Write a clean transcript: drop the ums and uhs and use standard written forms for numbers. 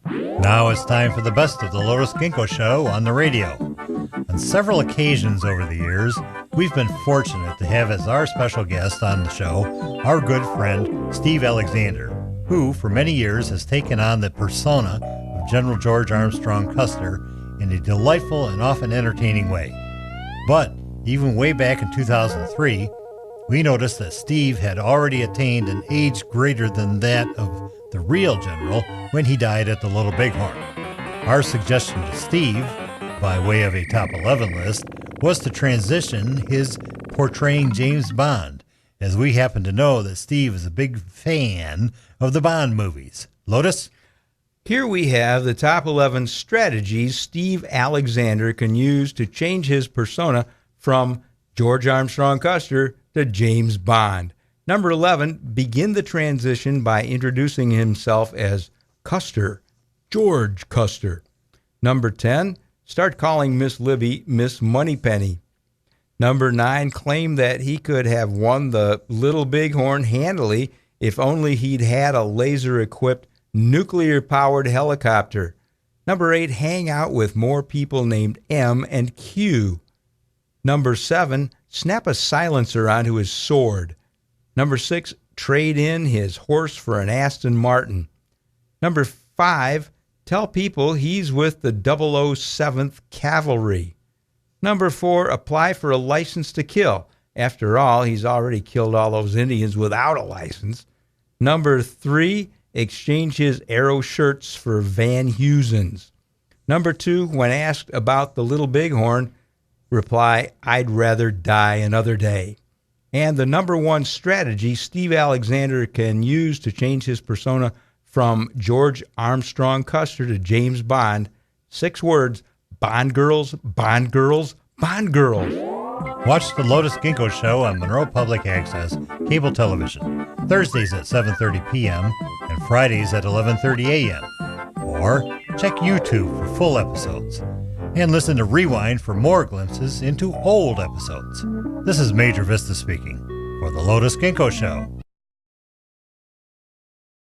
Now it's time for the best of the Lotus Ginkgo Show on the radio. On several occasions over the years, we've been fortunate to have as our special guest on the show our good friend Steve Alexander, who for many years has taken on the persona of General George Armstrong Custer in a delightful and often entertaining way. But even way back in 2003, we noticed that Steve had already attained an age greater than that of the real general when he died at the Little Bighorn. Our suggestion to Steve, by way of a top 11 list, was to transition his portraying James Bond, as we happen to know that Steve is a big fan of the Bond movies. Lotus? Here we have the top 11 strategies Steve Alexander can use to change his persona from George Armstrong Custer to James Bond. Number 11, begin the transition by introducing himself as Custer, George Custer. Number 10, start calling Miss Libby Miss Moneypenny. Number 9, claim that he could have won the Little Bighorn handily if only he'd had a laser-equipped, nuclear-powered helicopter. Number 8, hang out with more people named M and Q. Number 7, snap a silencer onto his sword. Number 6, trade in his horse for an Aston Martin. Number 5, tell people he's with the 007th Cavalry. Number 4, apply for a license to kill. After all, he's already killed all those Indians without a license. Number 3, exchange his arrow shirts for Van Heusen's. Number 2, when asked about the Little Bighorn, reply, I'd rather die another day. And the number 1 strategy Steve Alexander can use to change his persona from George Armstrong Custer to James Bond, 6 words, Bond girls, Bond girls, Bond girls. Watch the Lotus Ginkgo Show on Monroe Public Access Cable Television, Thursdays at 7:30 p.m. and Fridays at 11:30 a.m. Or check YouTube for full episodes. And listen to Rewind for more glimpses into old episodes. This is Major Vista speaking for the Lotus Ginkgo Show.